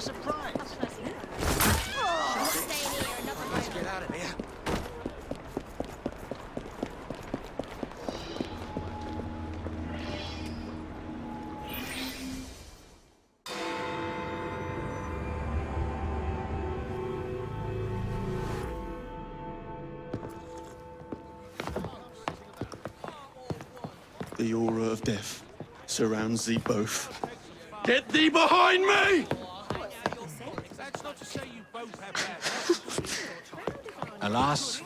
a surprise. Let's get out of here. The aura of death surrounds thee both. Get thee behind me! That's not to say you both have bad. Alas,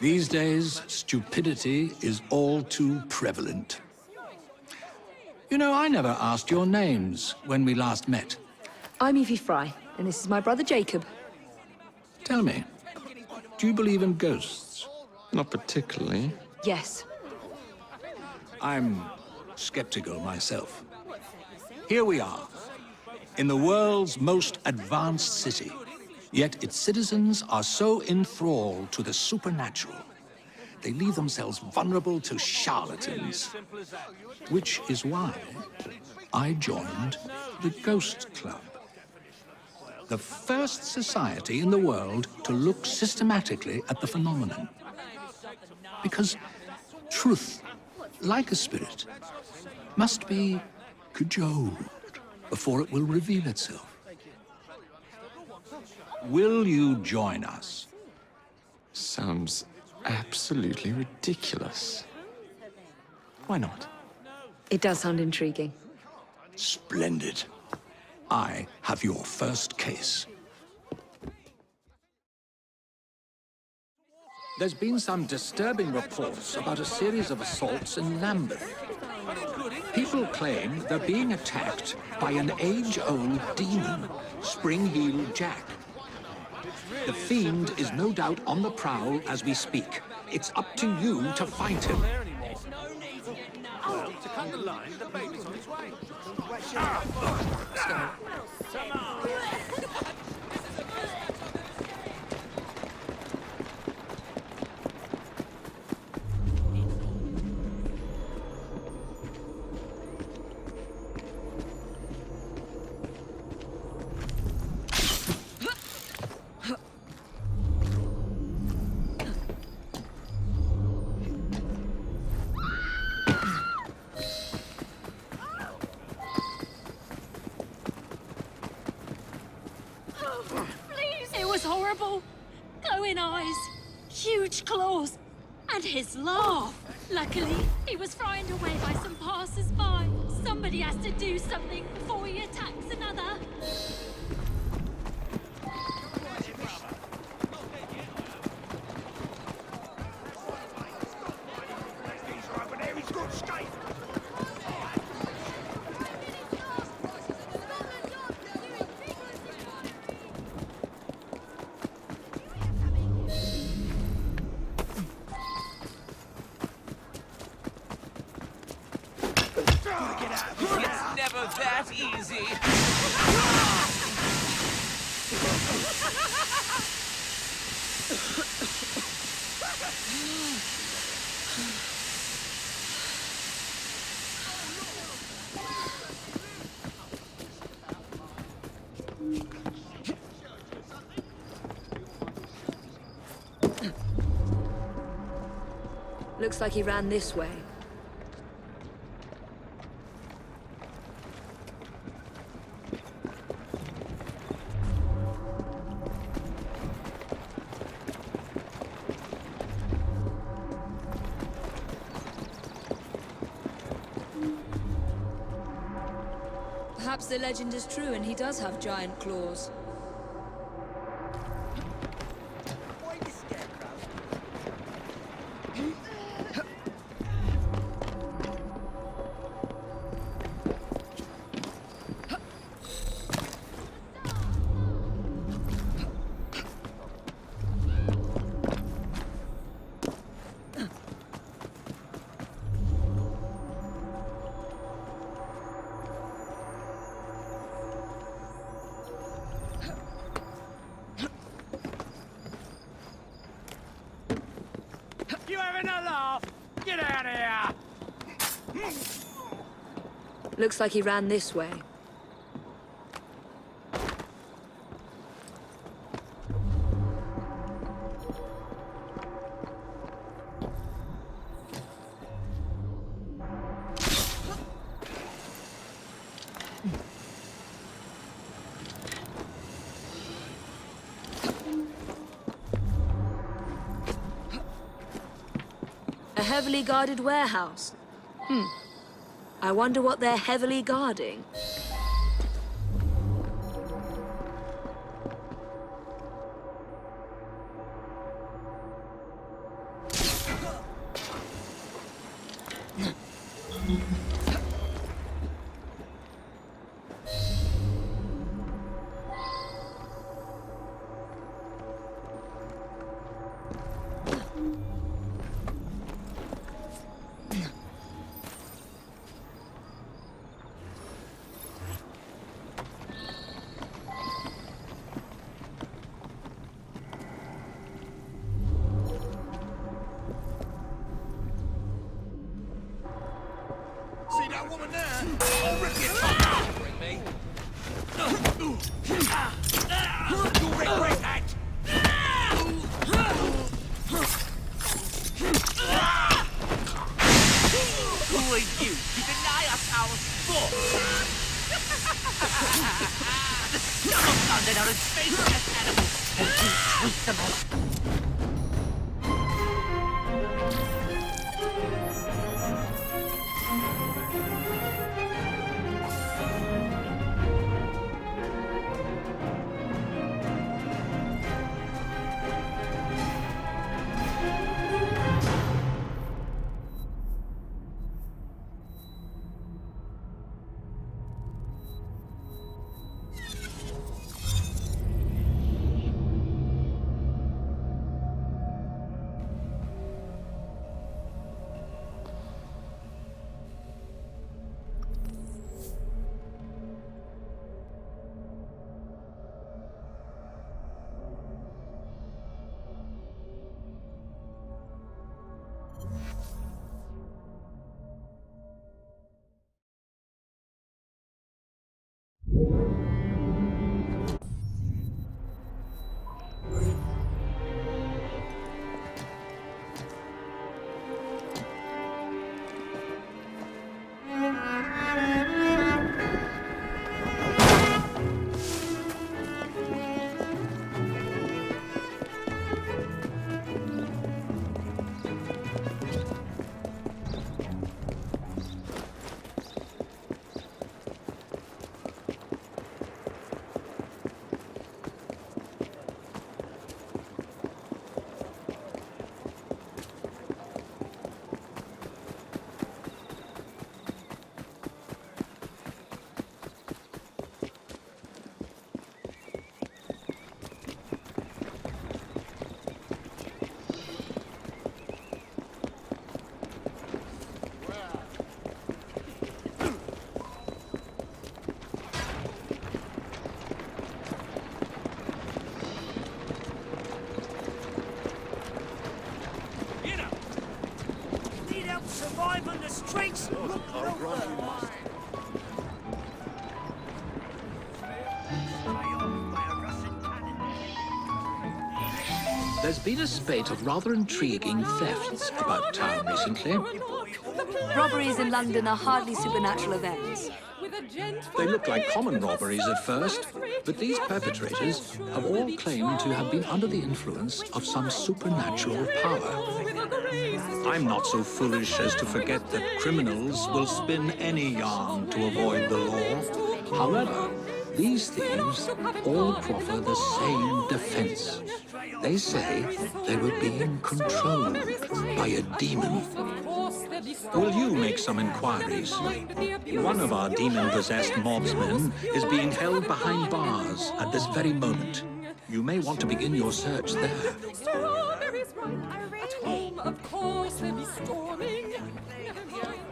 these days, stupidity is all too prevalent. You know, I never asked your names when we last met. I'm Evie Fry, and this is my brother Jacob. Tell me, do you believe in ghosts? Not particularly. Yes. I'm skeptical myself. Here we are, in the world's most advanced city, yet its citizens are so enthralled to the supernatural. They leave themselves vulnerable to charlatans, which is why I joined the Ghost Club. The first society in the world to look systematically at the phenomenon. Because truth, like a spirit, must be cajoled before it will reveal itself. Will you join us? Sounds absolutely ridiculous. Why not? It does sound intriguing. Splendid. I have your first case. There's been some disturbing reports about a series of assaults in Lambeth. People claim they're being attacked by an age-old demon, Spring-Heeled Jack. The fiend is no doubt on the prowl as we speak. It's up to you to find him. To cut the line, the baby's on its way. Please! It was horrible. Glowing eyes, huge claws, and his laugh. Luckily, he was frightened away by some passers-by. Somebody has to do something before he attacks another. It's never that easy. Looks like he ran this way. Perhaps the legend is true and he does have giant claws. You having a laugh? Get out of here! Looks like he ran this way. heavily guarded warehouse. I wonder what they're heavily guarding. See that woman there? I'll rip your tongue out. Bring me. You regret that. Who are you to deny us our sport? The scum of London are as faceless animals, and you treat them as... Survive on the streets? Look There's been a spate of rather intriguing thefts about town recently. Robberies in London are hardly supernatural events. They look like common robberies at first, but these perpetrators have all claimed to have been under the influence of some supernatural power. I'm not so foolish as to forget that criminals will spin any yarn to avoid the law. However, these thieves all proffer the same defense. They say they were being controlled by a demon. Will you make some inquiries? One of our demon-possessed mobsmen is being held behind bars at this very moment. You may want to begin your search there. Strawberries ripe at home, of course they'll be storming. Never mind.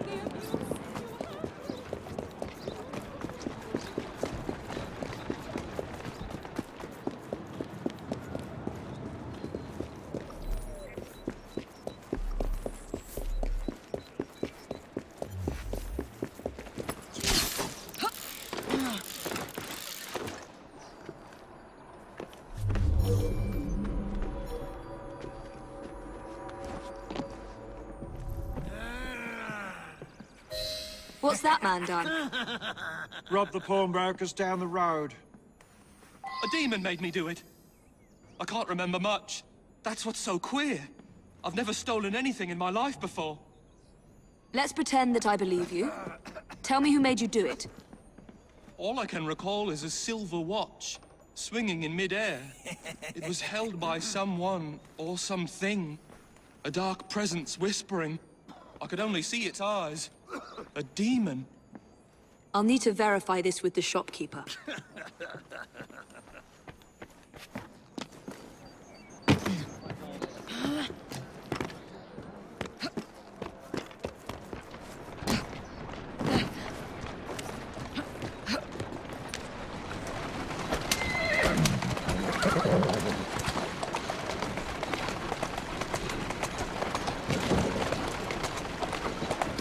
What's that man done? Rob the pawnbrokers down the road. A demon made me do it. I can't remember much. That's what's so queer. I've never stolen anything in my life before. Let's pretend that I believe you. Tell me who made you do it. All I can recall is a silver watch, swinging in mid-air. It was held by someone or something. A dark presence whispering. I could only see its eyes. A demon. I'll need to verify this with the shopkeeper.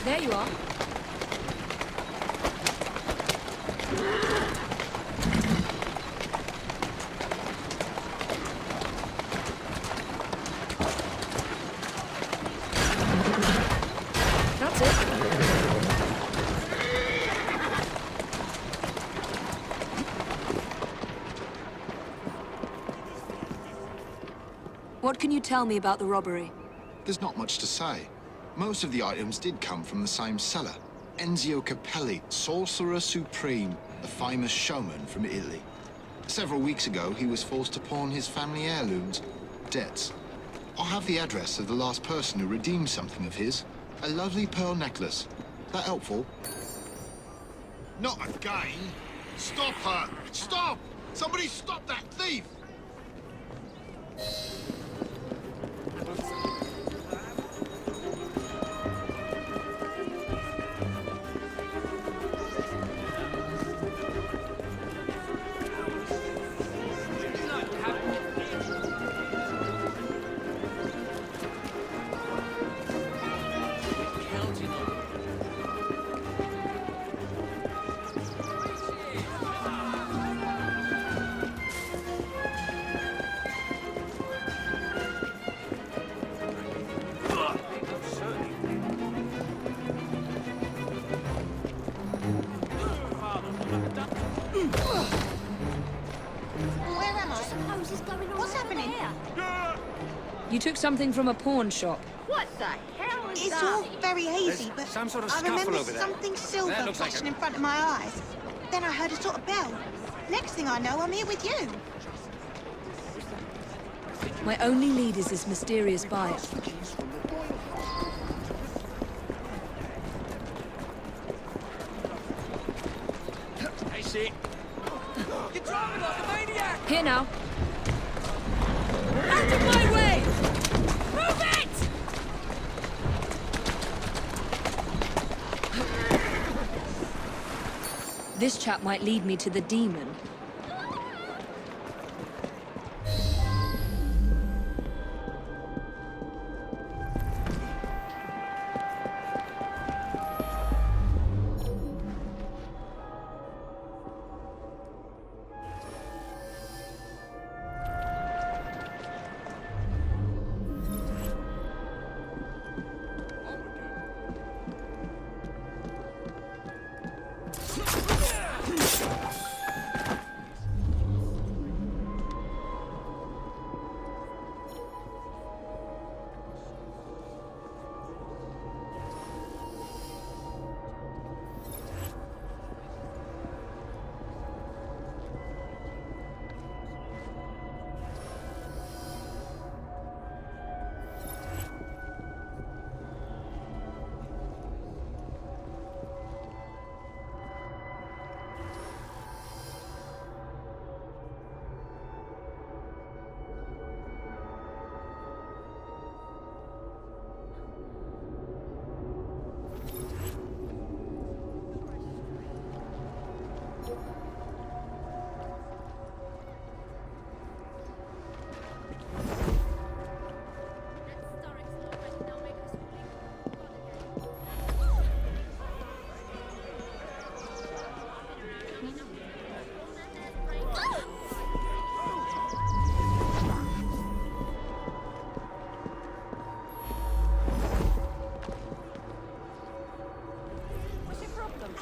There you are. That's it. What can you tell me about the robbery? There's not much to say. Most of the items did come from the same seller. Enzio Capelli, Sorcerer Supreme, a famous showman from Italy. Several weeks ago, he was forced to pawn his family heirlooms, debts. I have the address of the last person who redeemed something of his. A lovely pearl necklace. That helpful? Not again! Stop her! Stop! Somebody stop that thief! Where am I? What's happening? You took something from a pawn shop. What the hell is that? It's all very hazy, but some sort of I scuffle remember over there. something silver That looks like flashing a- in front of my eyes. Then I heard a sort of bell. Next thing I know, I'm here with you. My only lead is this mysterious buyer. Hey, shit. You're driving like a maniac! Here now. Out of my way! Move it! This chap might lead me to the demon.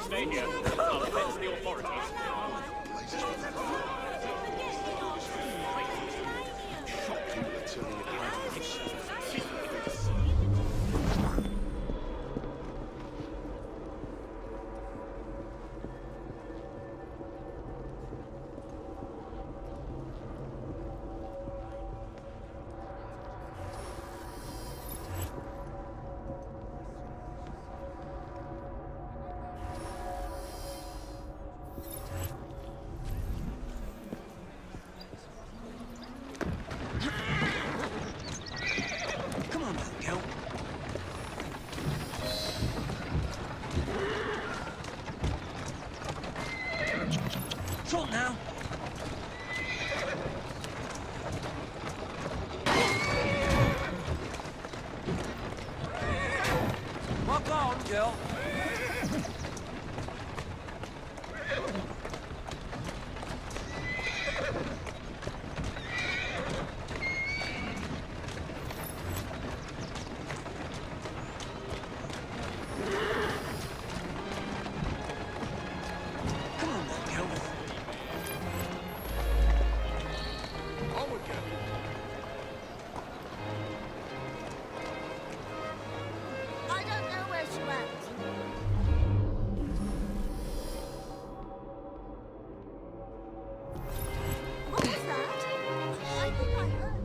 Stay here. I'll fetch the authorities. Trot now. Walk on, Jill. I don't know where she went. What was that? I think I heard.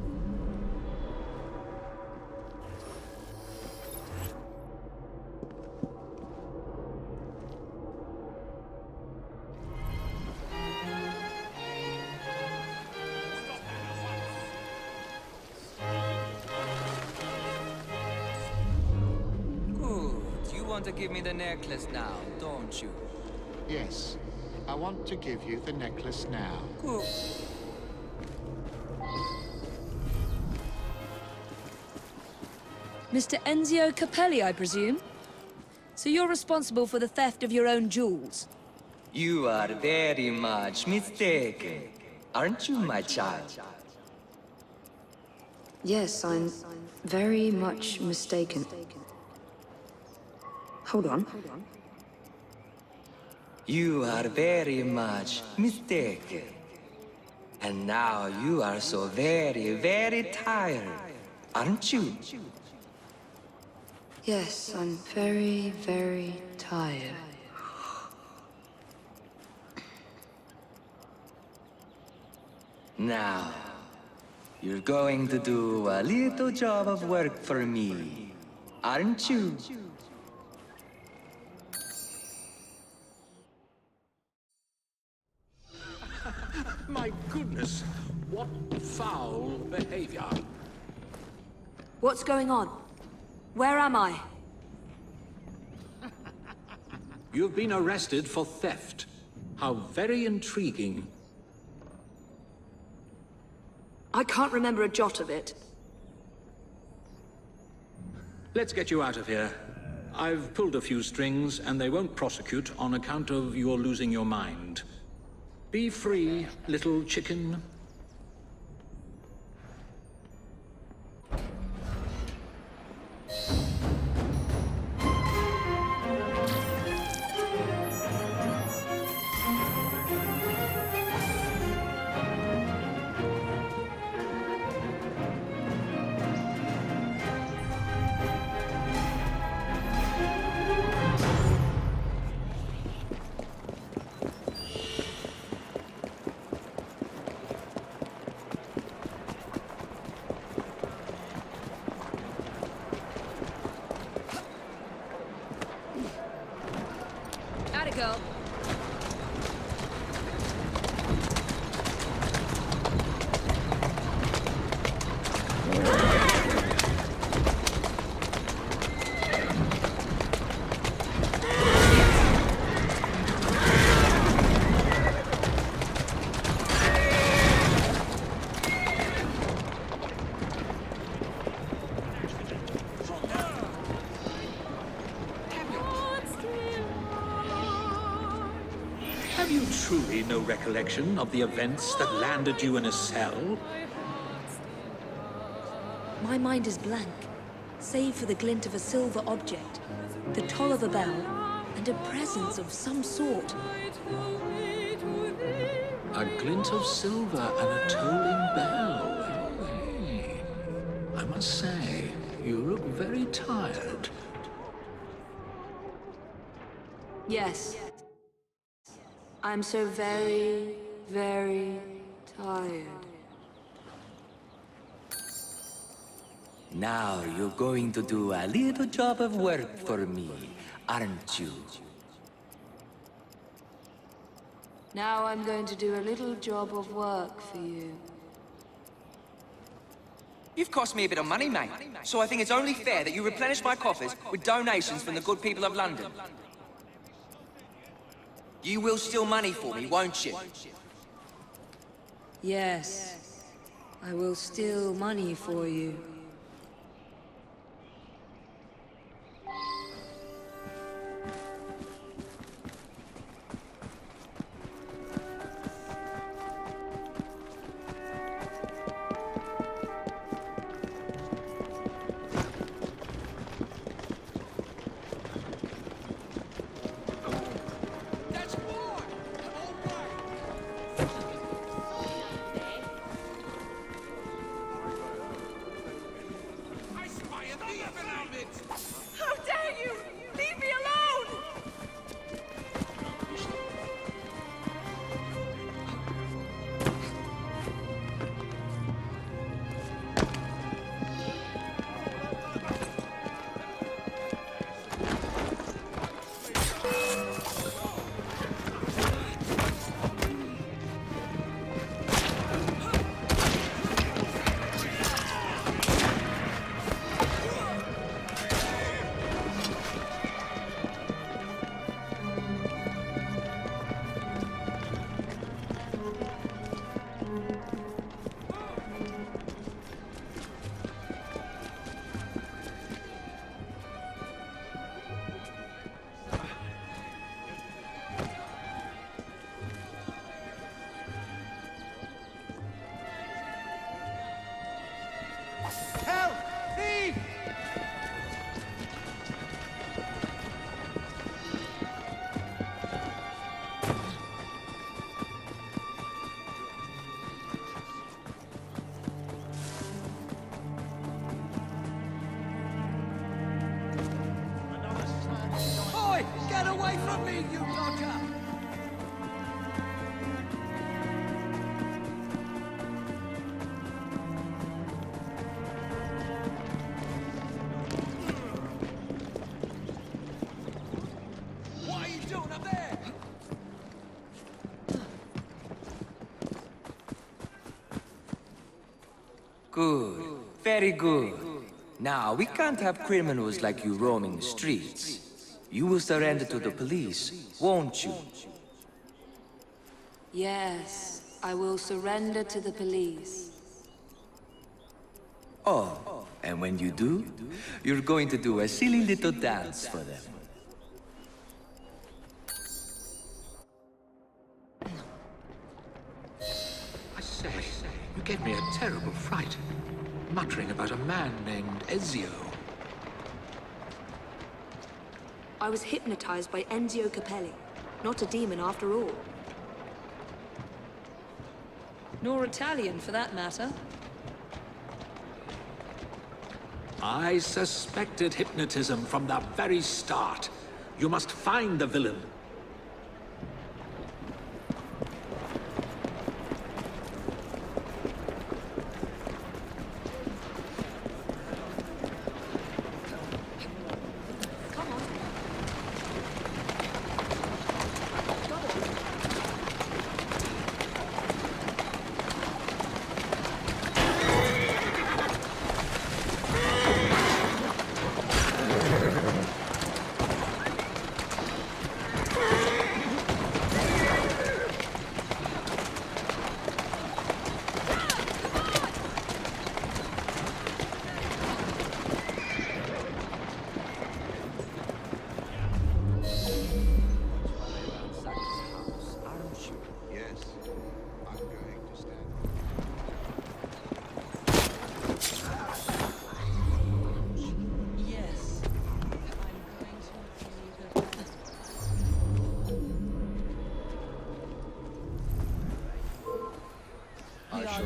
Good. You want to give me the necklace now, don't you? Yes, I want to give you the necklace now. Good. Mr. Enzio Capelli, I presume? So you're responsible for the theft of your own jewels? You are very much mistaken, aren't you, my child? Yes, I'm very much mistaken. Hold on. You are very much mistaken. And now you are so very, very tired, aren't you? Yes, I'm very, very tired. Now, you're going to do a little job of work for me, aren't you? My goodness, what foul behavior. What's going on? Where am I? You've been arrested for theft. How very intriguing. I can't remember a jot of it. Let's get you out of here. I've pulled a few strings, and they won't prosecute on account of your losing your mind. Be free, little chicken. Atta girl. Have you truly no recollection of the events that landed you in a cell? My mind is blank, save for the glint of a silver object, the toll of a bell, and a presence of some sort. A glint of silver and a tolling bell. Hey, I must say, you look very tired. Yes. I'm so very, very tired. Now you're going to do a little job of work for me, aren't you? Now I'm going to do a little job of work for you. You've cost me a bit of money, mate, so I think it's only fair that you replenish my coffers with donations from the good people of London. You will steal money for me, won't you? Yes, I will steal money for you. How dare you! Leave me alone! Help! Thief! Boy, get away from me, you dodger! What are you doing up there? Good. Very good. Now, we can't have criminals like you roaming the streets. You will surrender to the police, won't you? Yes, I will surrender to the police. Oh, and when you do, you're going to do a silly little dance for them. I say, you gave me a terrible fright. Muttering about a man named Ezio. I was hypnotized by Enzio Capelli. Not a demon after all. Nor Italian, for that matter. I suspected hypnotism from the very start. You must find the villain.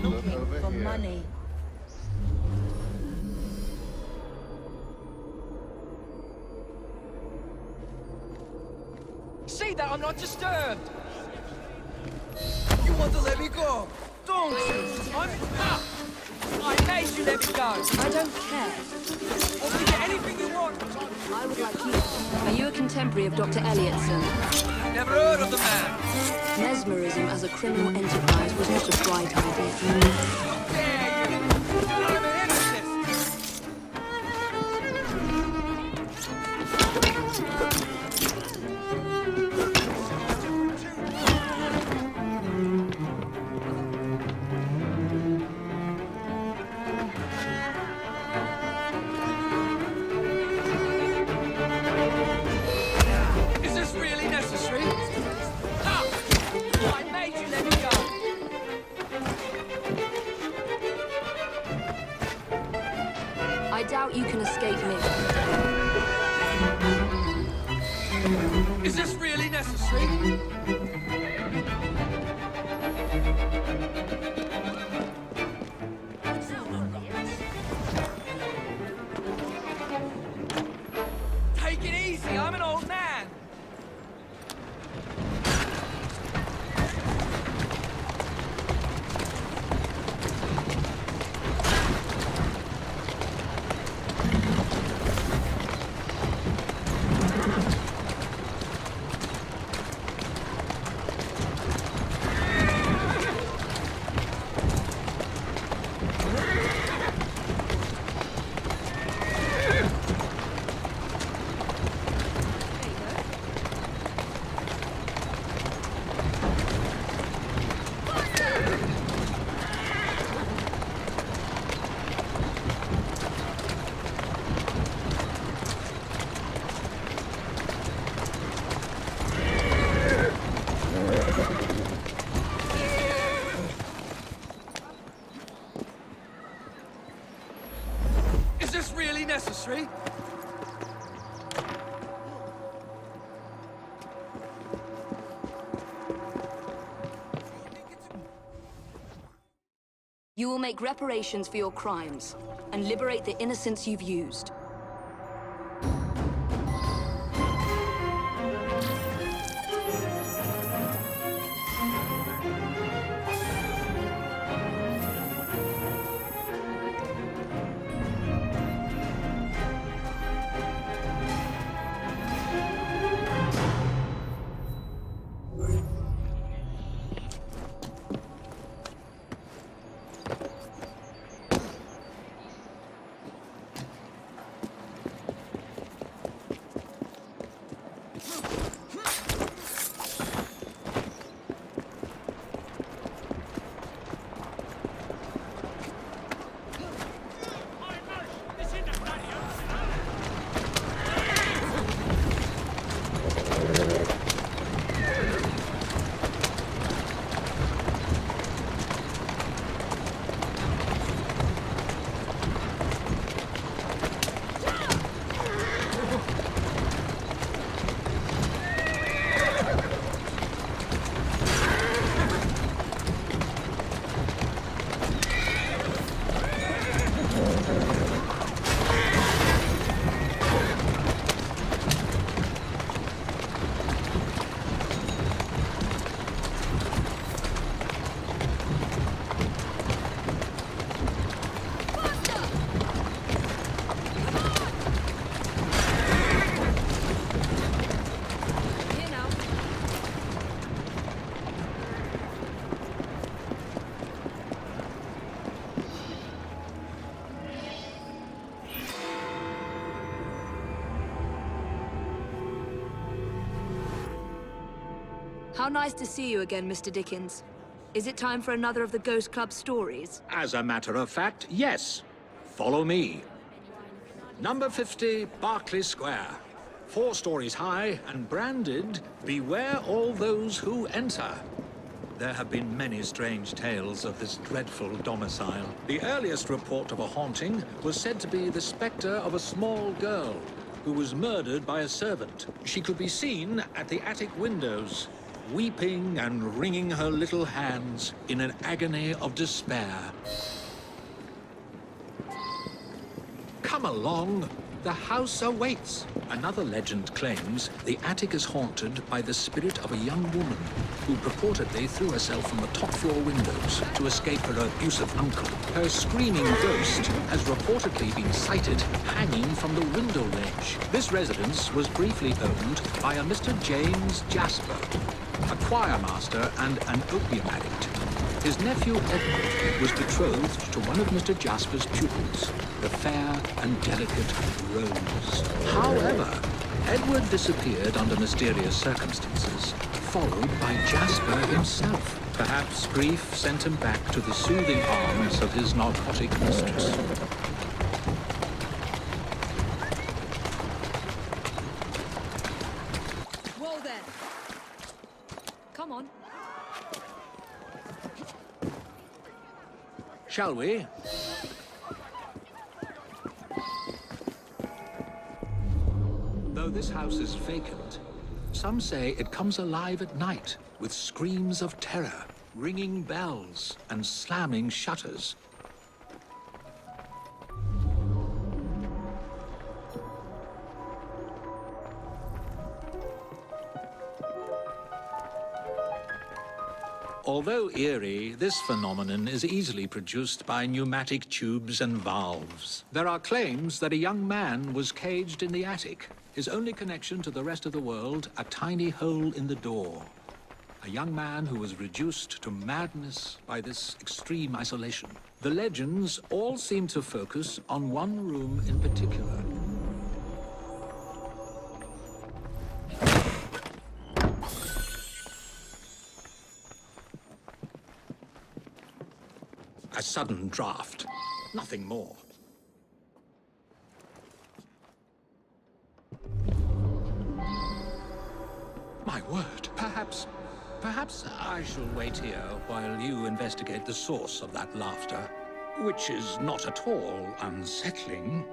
Looking for money. See that I'm not disturbed! You want to let me go, don't you? I made you let me go! I don't care. Or we get anything you want! I would like you. Are you a contemporary of Dr. Elliotson? Never heard of the man! Mesmerism as a criminal enterprise was not a bright idea. How dare you! I'm an innocent! necessary. Take it easy, I'm an old man. Is this really necessary? You will make reparations for your crimes and liberate the innocents you've used. How nice to see you again, Mr. Dickens. Is it time for another of the Ghost Club stories? As a matter of fact, yes. Follow me. Number 50, Berkeley Square. 4 stories high and branded, "Beware all those who enter." There have been many strange tales of this dreadful domicile. The earliest report of a haunting was said to be the spectre of a small girl who was murdered by a servant. She could be seen at the attic windows, weeping and wringing her little hands in an agony of despair. Come along, the house awaits. Another legend claims the attic is haunted by the spirit of a young woman who purportedly threw herself from the top floor windows to escape her abusive uncle. Her screaming ghost has reportedly been sighted hanging from the window ledge. This residence was briefly owned by a Mr. James Jasper, a choir master and an opium addict. His nephew Edward was betrothed to one of Mr. Jasper's pupils, the fair and delicate Rose. However, Edward disappeared under mysterious circumstances, followed by Jasper himself. Perhaps grief sent him back to the soothing arms of his narcotic mistress. Whoa there! Come on. Shall we? Though this house is vacant, Some say it comes alive at night with screams of terror, ringing bells, and slamming shutters. Although eerie, this phenomenon is easily produced by pneumatic tubes and valves. There are claims that a young man was caged in the attic, his only connection to the rest of the world a tiny hole in the door. A young man who was reduced to madness by this extreme isolation. The legends all seem to focus on one room in particular. A sudden draft, nothing more. My word, perhaps I shall wait here while you investigate the source of that laughter, which is not at all unsettling.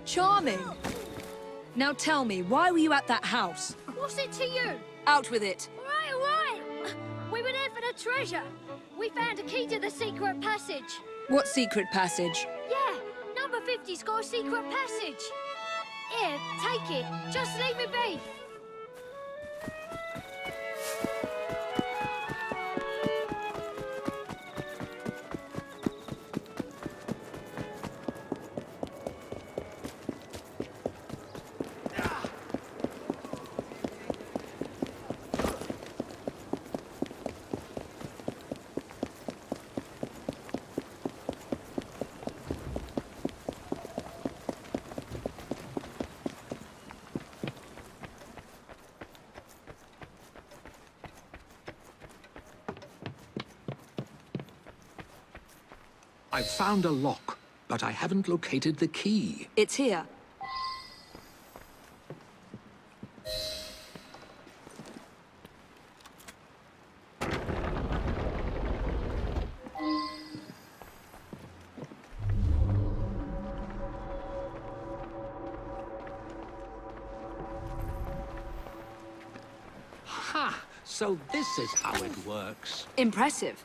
Charming. Now tell me, why were you at that house? What's it to you? Out with it. All right. We were there for the treasure. We found a key to the secret passage. What secret passage? Yeah, number 50's got a secret passage. Here, take it. Just leave me be. I've found a lock, but I haven't located the key. It's here. Ha! So this is how it works. Impressive.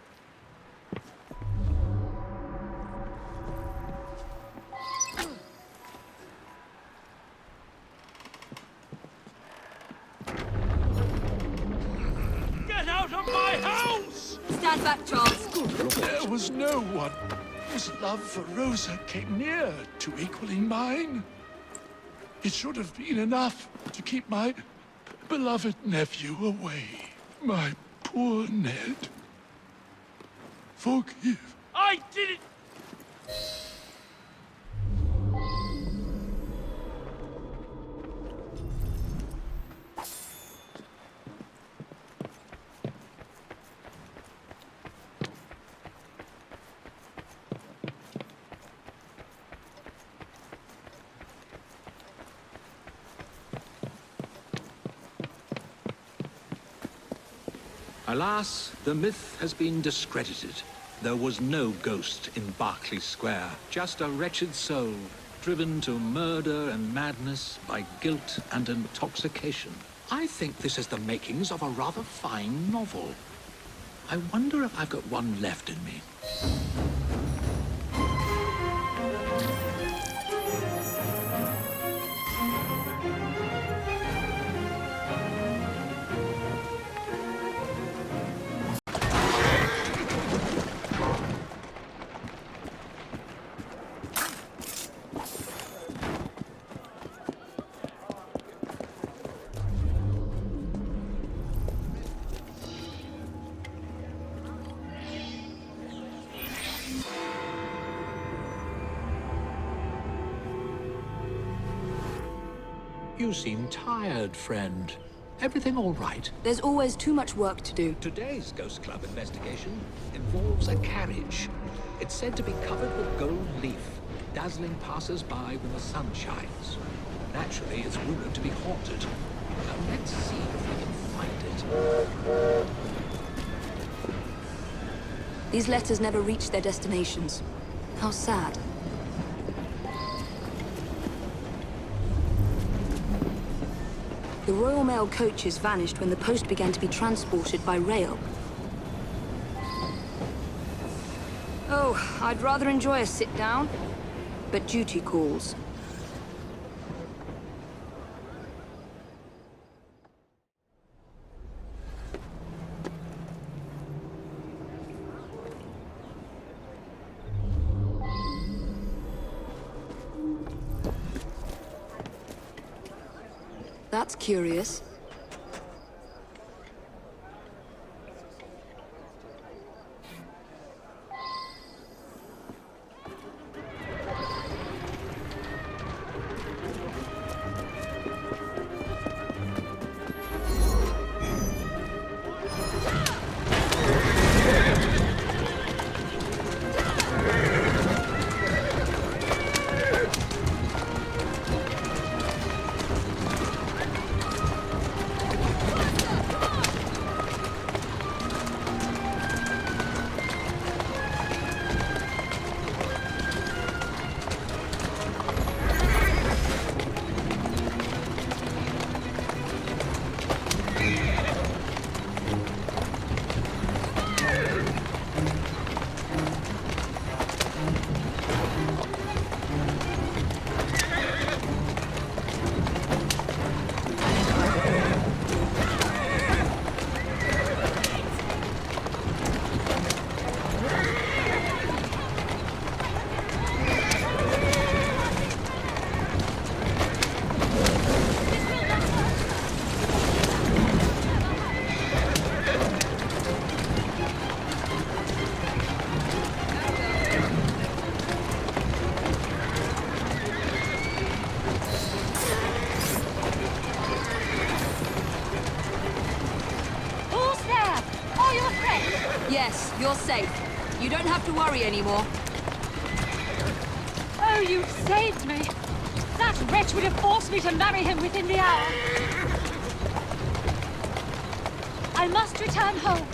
Stand back, Charles. There was no one whose love for Rosa came near to equaling mine. It should have been enough to keep my beloved nephew away. My poor Ned. Forgive. I did it! Alas, the myth has been discredited. There was no ghost in Berkeley Square, just a wretched soul, driven to murder and madness by guilt and intoxication. I think this is the makings of a rather fine novel. I wonder if I've got one left in me. You seem tired, friend. Everything all right? There's always too much work to do. Today's Ghost Club investigation involves a carriage. It's said to be covered with gold leaf, dazzling passers-by when the sun shines. Naturally, it's rumored to be haunted. Now let's see if we can find it. These letters never reached their destinations. How sad. The Royal Mail coaches vanished when the post began to be transported by rail. Oh, I'd rather enjoy a sit-down, but duty calls. That's curious. Yes, you're safe. You don't have to worry anymore. Oh, you saved me! That wretch would have forced me to marry him within the hour. I must return home.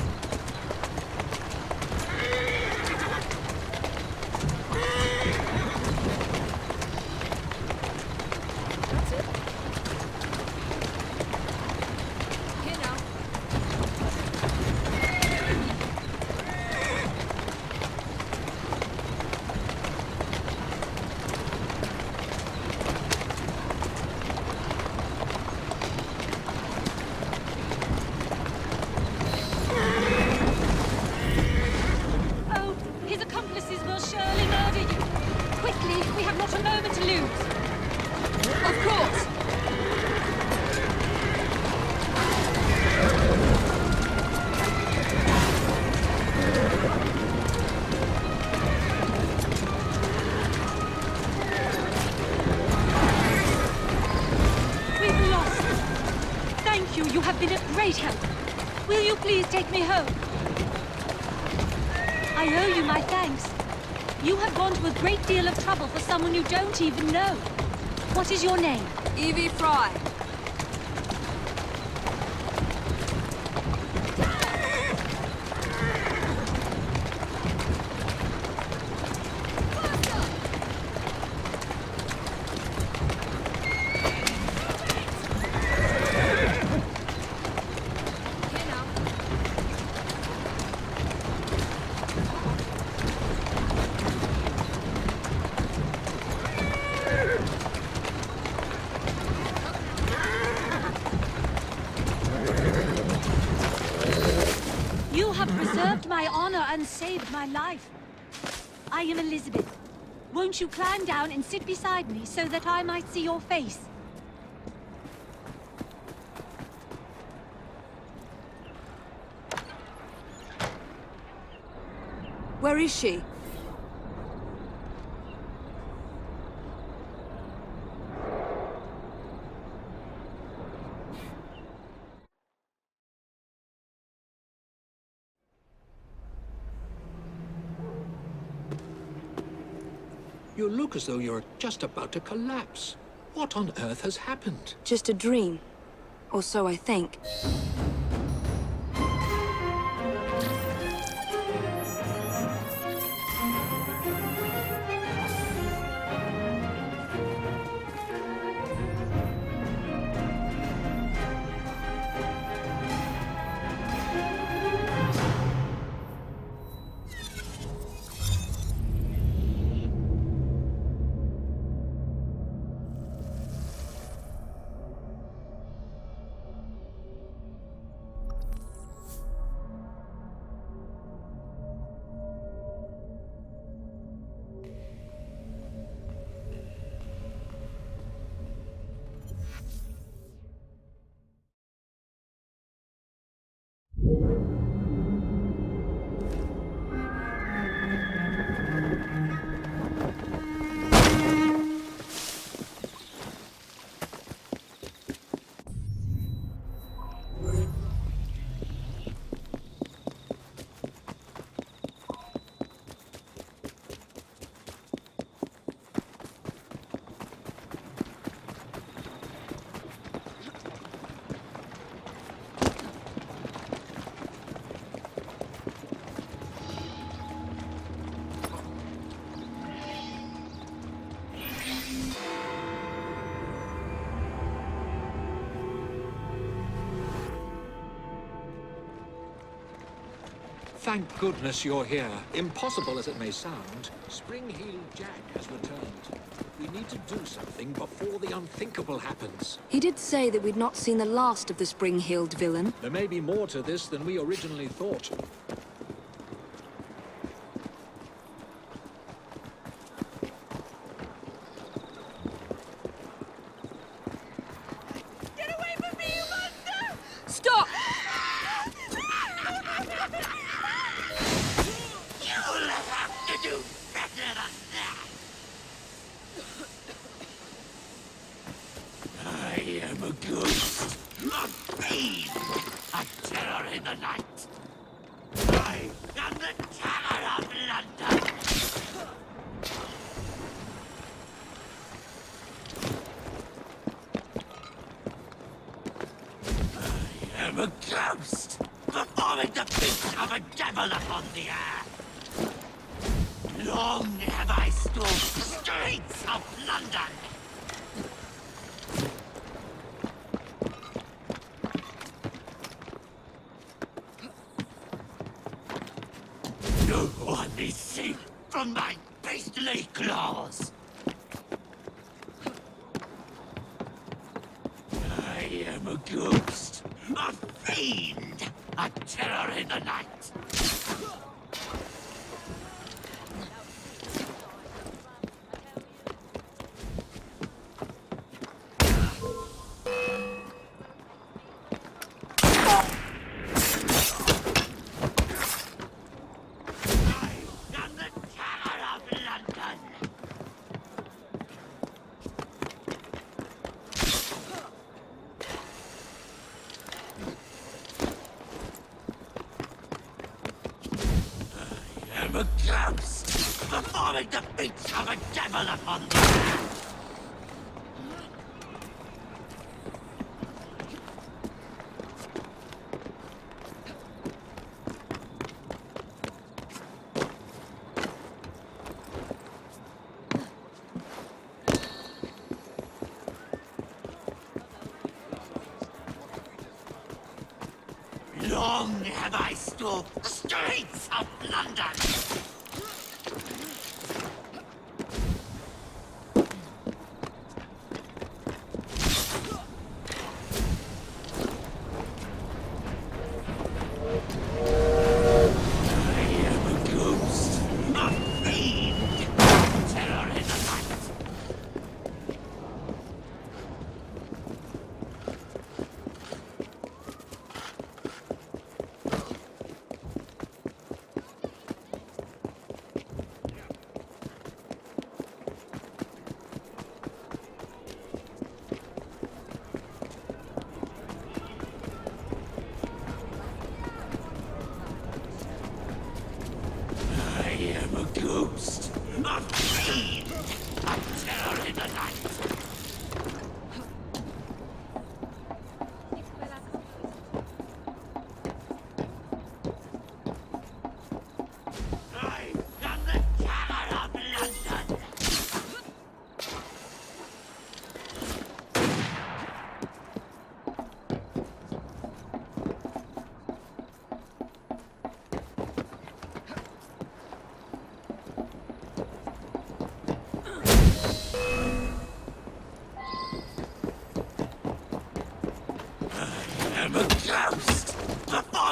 You have been a great help. Will you please take me home? I owe you my thanks. You have gone to a great deal of trouble for someone you don't even know. What is your name? Evie Fry. You have preserved my honor and saved my life. I am Elizabeth. Won't you climb down and sit beside me so that I might see your face? Where is she? You look as though you're just about to collapse. What on earth has happened? Just a dream. Or so I think. Thank goodness you're here. Impossible as it may sound, Spring-Heeled Jack has returned. We need to do something before the unthinkable happens. He did say that we'd not seen the last of the Spring-Heeled villain. There may be more to this than we originally thought. Get away from me, you monster! Stop! You'll have to do better than that. I am a ghost, a fiend, a terror in the night. I am the terror of London. I am a ghost, performing the feat of a devil upon the earth. Long have I stalked the streets of London. No one is safe from my beastly claws. I am a ghost, a fiend, a terror in the night. A ghost, performing the feats of a devil upon the earth. Long have I stalked the streets of London.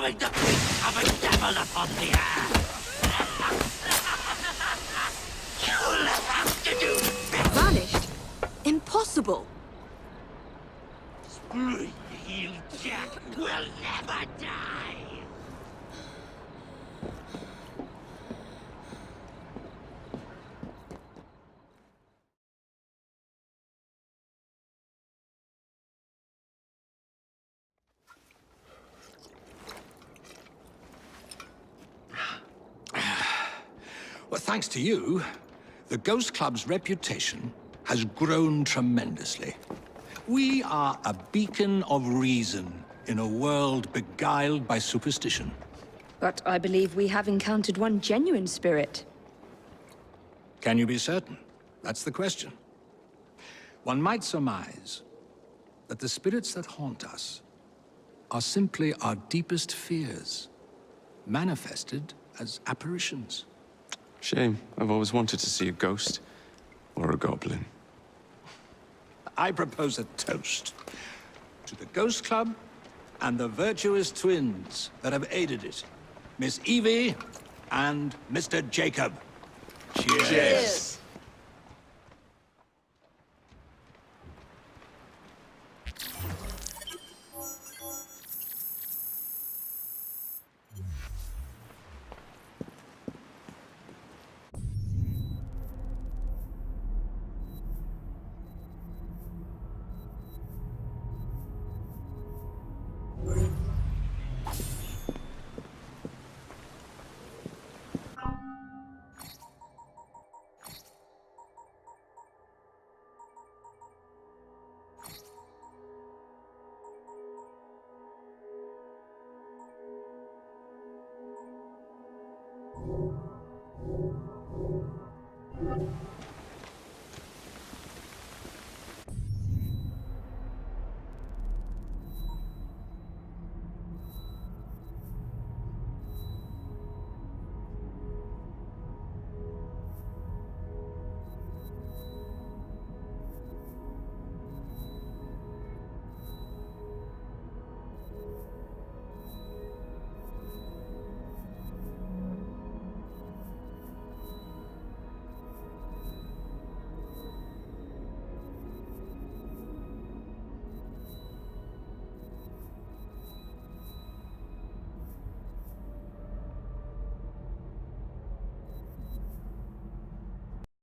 performing the feats of a devil upon the air. You'll have to do better. Vanished? Impossible! Spring-heeled Jack will never die. Well, thanks to you, the Ghost Club's reputation has grown tremendously. We are a beacon of reason in a world beguiled by superstition. But I believe we have encountered one genuine spirit. Can you be certain? That's the question. One might surmise that the spirits that haunt us are simply our deepest fears, manifested as apparitions. Shame. I've always wanted to see a ghost. Or a goblin. I propose a toast to the Ghost Club and the virtuous twins that have aided it. Miss Evie and Mr. Jacob. Cheers. Cheers.